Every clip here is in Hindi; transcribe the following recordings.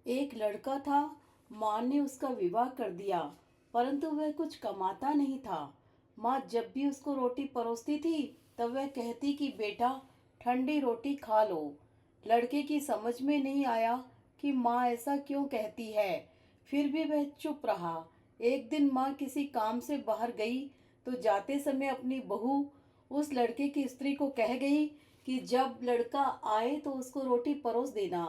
एक लड़का था। माँ ने उसका विवाह कर दिया, परंतु वह कुछ कमाता नहीं था। माँ जब भी उसको रोटी परोसती थी तब वह कहती कि बेटा, ठंडी रोटी खा लो। लड़के की समझ में नहीं आया कि माँ ऐसा क्यों कहती है। फिर भी वह चुप रहा। एक दिन माँ किसी काम से बाहर गई तो जाते समय अपनी बहू उस लड़के की स्त्री को कह गई कि जब लड़का आए तो उसको रोटी परोस देना।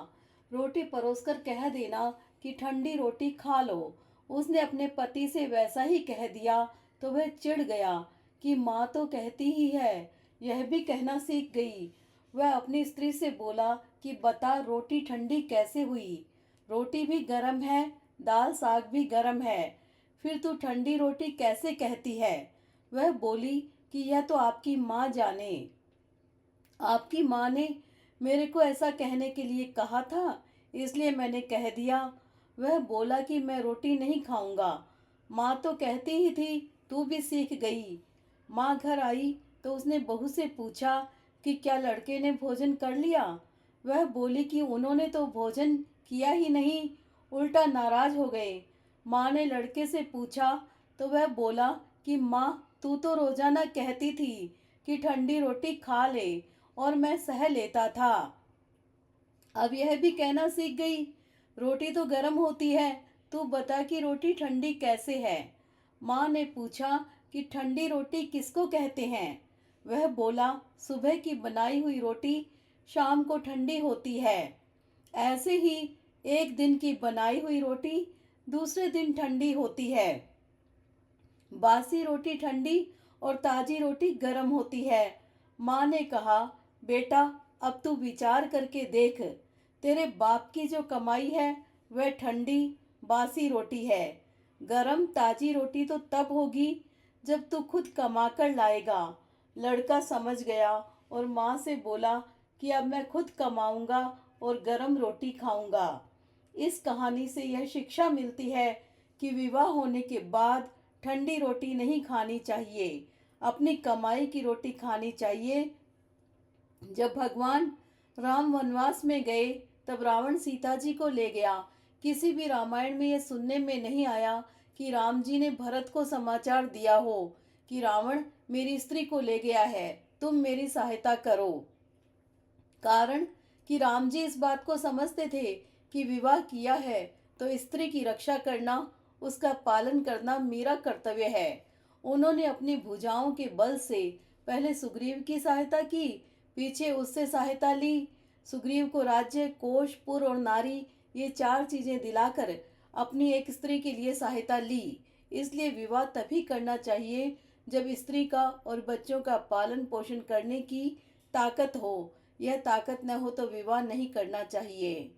रोटी परोसकर कह देना कि ठंडी रोटी खा लो। उसने अपने पति से वैसा ही कह दिया तो वह चिढ़ गया कि माँ तो कहती ही है, यह भी कहना सीख गई। वह अपनी स्त्री से बोला कि बता रोटी ठंडी कैसे हुई। रोटी भी गर्म है, दाल साग भी गर्म है, फिर तू ठंडी रोटी कैसे कहती है। वह बोली कि यह तो आपकी माँ जाने। आपकी माँ ने मेरे को ऐसा कहने के लिए कहा था, इसलिए मैंने कह दिया। वह बोला कि मैं रोटी नहीं खाऊंगा। माँ तो कहती ही थी, तू भी सीख गई। माँ घर आई तो उसने बहू से पूछा कि क्या लड़के ने भोजन कर लिया। वह बोली कि उन्होंने तो भोजन किया ही नहीं, उल्टा नाराज हो गए। माँ ने लड़के से पूछा तो वह बोला कि माँ, तू तो रोजाना कहती थी कि ठंडी रोटी खा ले और मैं सह लेता था। अब यह भी कहना सीख गई। रोटी तो गर्म होती है, तू बता कि रोटी ठंडी कैसे है। माँ ने पूछा कि ठंडी रोटी किसको कहते हैं। वह बोला, सुबह की बनाई हुई रोटी शाम को ठंडी होती है। ऐसे ही एक दिन की बनाई हुई रोटी दूसरे दिन ठंडी होती है। बासी रोटी ठंडी और ताजी रोटी गर्म होती है। माँ ने कहा, बेटा, अब तू विचार करके देख। तेरे बाप की जो कमाई है वह ठंडी बासी रोटी है। गरम ताजी रोटी तो तब होगी जब तू खुद कमा कर लाएगा। लड़का समझ गया और माँ से बोला कि अब मैं खुद कमाऊंगा और गरम रोटी खाऊंगा। इस कहानी से यह शिक्षा मिलती है कि विवाह होने के बाद ठंडी रोटी नहीं खानी चाहिए, अपनी कमाई की रोटी खानी चाहिए। जब भगवान राम वनवास में गए तब रावण सीता जी को ले गया। किसी भी रामायण में यह सुनने में नहीं आया कि राम जी ने भरत को समाचार दिया हो कि रावण मेरी स्त्री को ले गया है, तुम मेरी सहायता करो। कारण कि राम जी इस बात को समझते थे कि विवाह किया है तो स्त्री की रक्षा करना, उसका पालन करना मेरा कर्तव्य है। उन्होंने अपनी भुजाओं के बल से पहले सुग्रीव की सहायता की, पीछे उससे सहायता ली। सुग्रीव को राज्य, कोष, पुर और नारी, ये चार चीजें दिलाकर अपनी एक स्त्री के लिए सहायता ली। इसलिए विवाह तभी करना चाहिए जब स्त्री का और बच्चों का पालन पोषण करने की ताकत हो। यह ताकत न हो तो विवाह नहीं करना चाहिए।